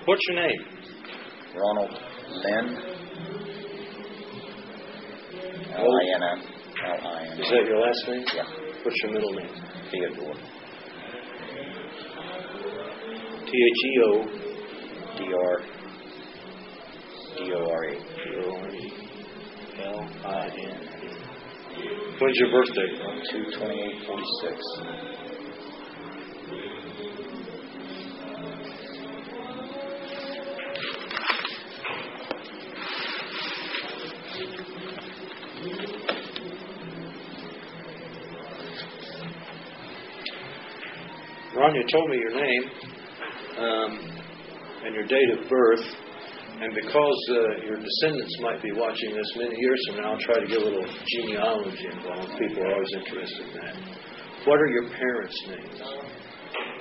What's your name? Ronald Linn. L-I-N-N. L-I-N-N. Is that your last name? Yeah. What's your middle name? Theodore. Theodore. D-R-D-O-R-E. L-I-N-N. When's your birthday? 2/28/46. Ron, you told me your name and your date of birth, and because your descendants might be watching this many years from now, I'll try to get a little genealogy involved. People are always interested in that. What are your parents' names?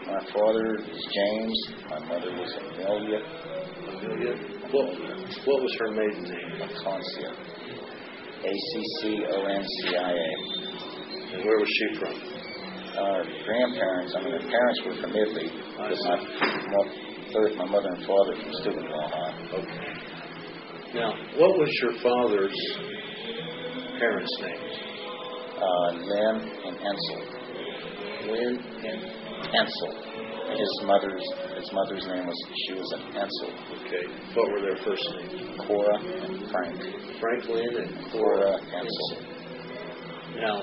My father is James. My mother was Amelia. Amelia? What was her maiden name? Acacia. A-C-C-O-N-C-I-A. And where was she from? Grandparents, their parents were from Italy. My mother and father from Steubenville, Ohio. Okay. Now, what was your father's parents' names? Lynn and Ensel. Lynn and Ensel. His mother's name was an Ensel. Okay. What were their first names? Cora and Frank. Franklin and Cora Ensel. Now,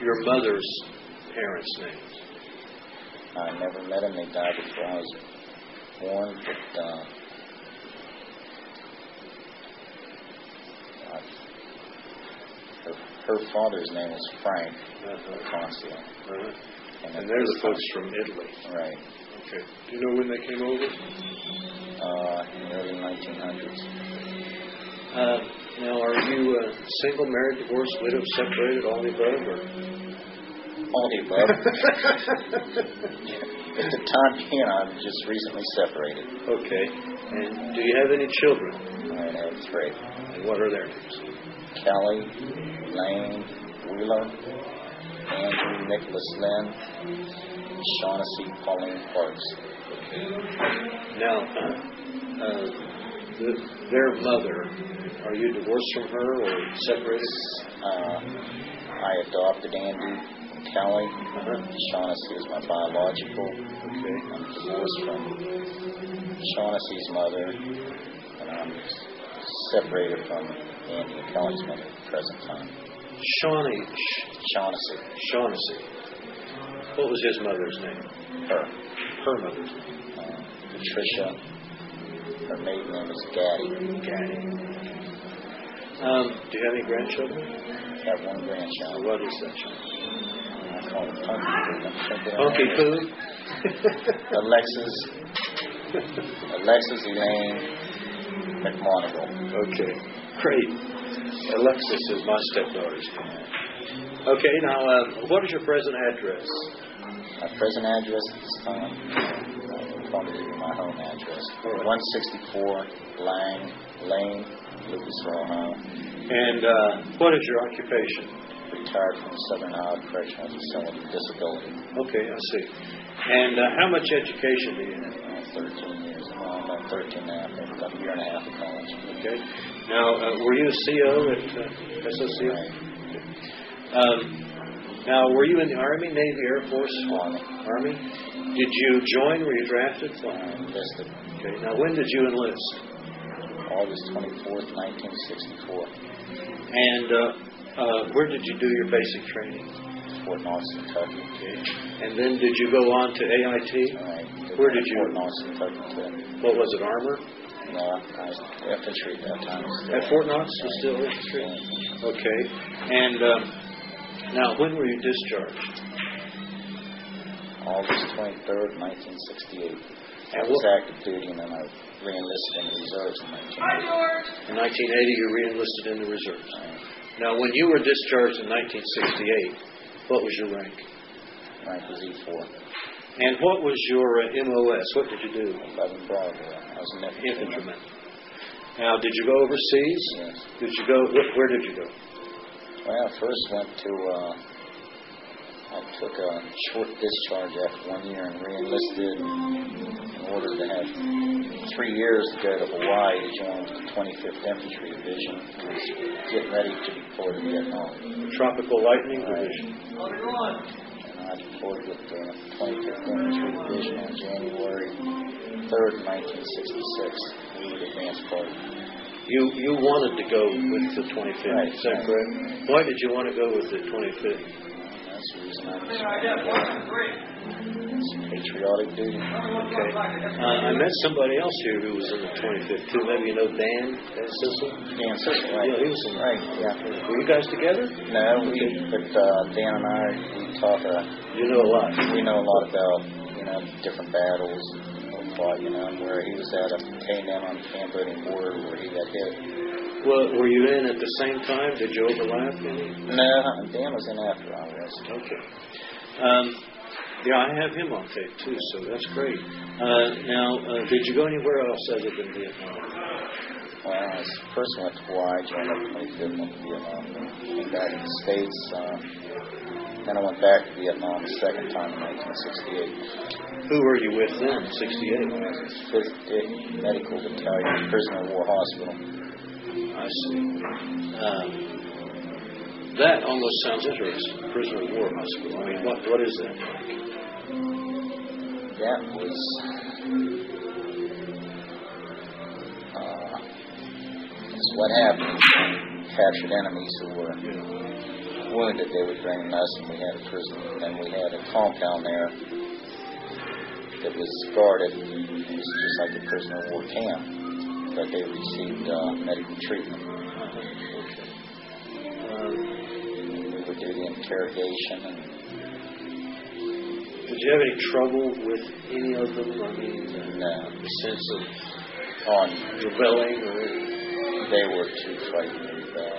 your mother's parents' names? I never met them. They died before I was born, but her father's name was Frank Acacia. And they're the folks from Italy. Right. Okay. Do you know when they came over? In the early 1900s. Now, are you single, married, divorced, widowed, separated, all the above, or? All the above. At the time being, I'm just recently separated. Okay. And do you have any children? I have 3. And what are their names? Kelly, Lane, Wheeler, Andrew Nicholas Lynn, and Shaughnessy Pauline Parks. Okay. Now, their mother, are you divorced from her or separated? I adopted Andy and Kelly. Shaughnessy is my biological. Okay. I'm divorced from Shaughnessy's mother, and I'm separated from Andy and Kelly's mother at the present time. Shaughnessy. What was his mother's name? Her mother's name. Patricia. Her maiden name is Gaddy. Do you have any grandchildren? I have 1 grandchild. What is that child? I call her Punky Poo? Alexis Elaine McMonigal. Okay, great. Alexis is my stepdaughter's name. Okay, now, what is your present address? My present address at this time, I'll probably give you my home address. 164 Lane, Lucasville, Ohio. And what is your occupation? Retired from Southern Ohio Correctional Facility, disability. Okay, I see. And how much education do you have? 13 years. Well, I'm about 13 and a half. I've got a year and a half of college. Okay. Now, were you a CO at SOCO? Right. Now, were you in the Army, Navy, Air Force? Army? Did you join? Were you drafted? Enlisted. Okay. Now, when did you enlist? August 24th, 1964. And where did you do your basic training? Fort Knox, Kentucky. Okay. And then did you go on to AIT? Right. Where did you? Fort Knox, Kentucky. What was it, armor? No, I was infantry at that time. At Fort Knox was still infantry? Okay. And now, when were you discharged? August 23rd, 1968. I was active duty, and then I re-enlisted in the reserves in 1980. In 1980, you re-enlisted in the reserves. Now, when you were discharged in 1968, what was your rank? Rank was E4. And what was your MOS? What did you do? 11 Bravo. I was an infantryman. Now, did you go overseas? Yes. Did you go? Where did you go? Well, I first went to. I took a short discharge after 1 year and re-enlisted and ordered to have 3 years to go to Hawaii to join the 25th Infantry Division. He was getting ready to deploy to Vietnam. Tropical Lightning Division. And I deployed with the 25th Infantry Division on January 3rd, 1966. We were the advance party. You wanted to go with the 25th, right, is that correct? Why did you want to go with the 25th? That's the reason I was it's patriotic duty. Okay. I met somebody else here who was in the 25th too. Maybe you know Dan Sissel? Dan Sissel, right. Yeah, he was in right, yeah. Were you guys together? No, but Dan and I, we talk. You know a lot. We know a lot about, different battles and fought, where he was at a K&M on the Cambodian border where he got hit. Well, were you in at the same time? Did you overlap any? No, Dan was in after I was. Okay. Yeah, I have him on tape too, so that's great. Now, did you go anywhere else other than Vietnam? Well, I first went to Hawaii, joined up 25th, went to Vietnam, then came back to the States. Then I went back to Vietnam the second time in 1968. Who were you with then, 68? I was at 5th Medical Battalion, Prisoner of War Hospital. I see. That almost sounds interesting, Prisoner of War Hospital. I mean, what is that like? That was what happened. Captured enemies who were wounded, they would bring us, and we had a prison. And we had a compound there that was guarded. It was just like a prisoner of war camp, but they received medical treatment. We would do the interrogation. And did you have any trouble with any of them? I mean, no. The sense of rebelling, or they were too frightened to rebel.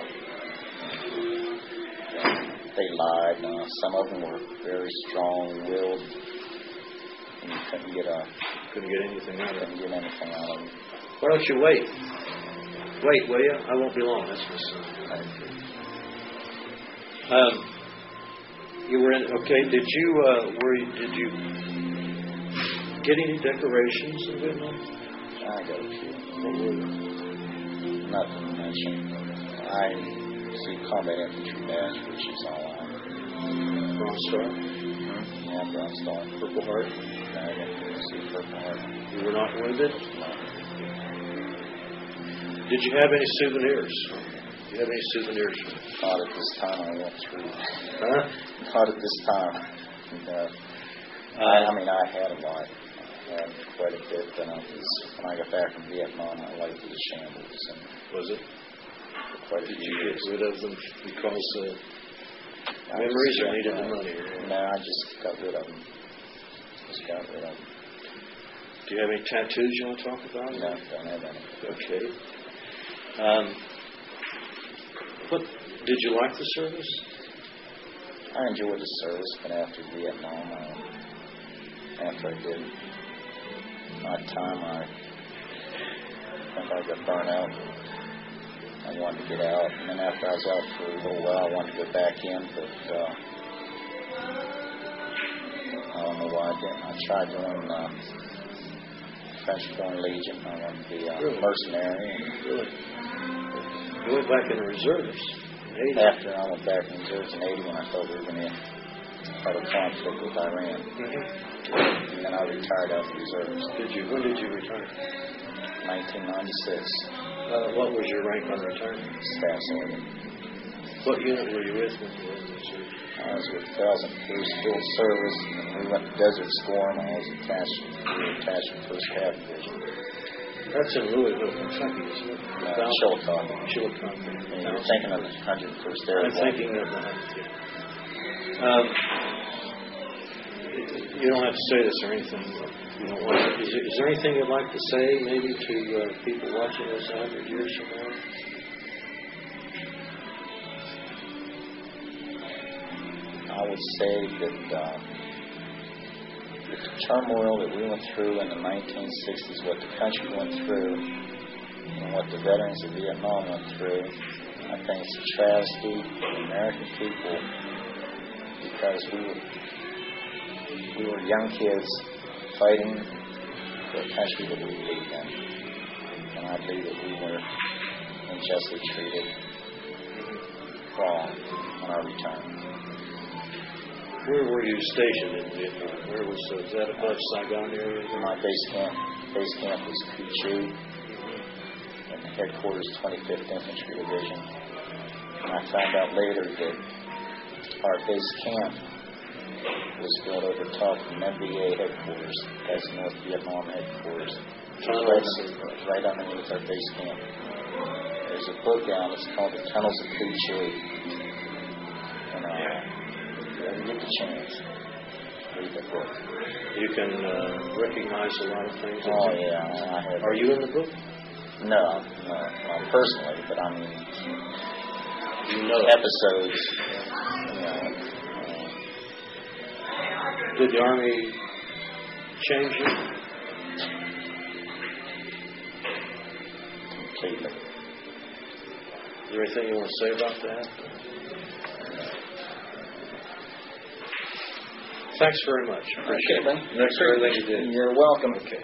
They lied. Some of them were very strong-willed. And you couldn't get anything out of them. Couldn't get anything out of them. Why don't you wait? Wait, will you? I won't be long. That's my son. You were in. Okay. Did you get any decorations in Vietnam? I got a few. What were they? Nothing to mention. I received combat infantry badge, which is all on. Bronze Star? Mm-hmm. Yeah, Bronze Star. Purple Heart? No, I didn't receive Purple Heart. You were not wounded? No. Did you have any souvenirs? Do you have any souvenirs? Not at this time. I went through. Huh? Not at this time. And, I had a lot. I had quite a bit. When I got back from Vietnam, my life was a shambles. And was it? Quite a Did few you years. get rid of them because memories or needed the money? No, I just got rid of them. Do you have any tattoos you want to talk about? No, don't have any. Okay. Did you like the service? I enjoyed the service, but after Vietnam, after I did my time, I think I got burned out. I wanted to get out, and then after I was out for a little while, I wanted to go back in, but I don't know why I didn't. I tried doing French Foreign Legion. I wanted to be a mercenary. Really? You went back in the reserves in 80? After I went back in the reserves in 80 when I thought we were going to have a conflict with Iran. Mm-hmm. And then I retired out of the reserves. When did you retire? 1996. What was your rank on retirement? Staff sergeant. What unit were you with when you were in the reserve? I was with 1001st Field Service. We went to Desert Storm. I was attached to 1st Cav Division. That's in Louisville, Kentucky, isn't it? Chillicothe. Chillicothe. You're thinking of the 101st Airborne. I'm thinking of the 100th. You don't have to say this or anything. You don't want to. Is there anything you'd like to say, maybe, to people watching this 100 years from now? I would say that the turmoil that we went through in the 1960s, what the country went through, and what the veterans of Vietnam went through, I think it's a travesty for the American people because we were young kids fighting the country that we lived in. And I believe that we were unjustly treated wrong on our return. Where were you stationed in Vietnam? Where was that above Saigon area? My base camp was Cu Chi, and the headquarters 25th Infantry Division. And I found out later that our base camp was built over top of MBA headquarters. That's North Vietnam headquarters. Right underneath our base camp. There's a book out, it's called The Tunnels of Cu Chi. And when you get the chance, read the book. You can recognize a lot of things. Oh, yeah. I have. Are you in the book? No, not personally, but I mean, episodes, Did the Army change you? Completely. Is there anything you want to say about that? Thanks very much. Appreciate it. Thanks for everything you did. You're welcome. Okay.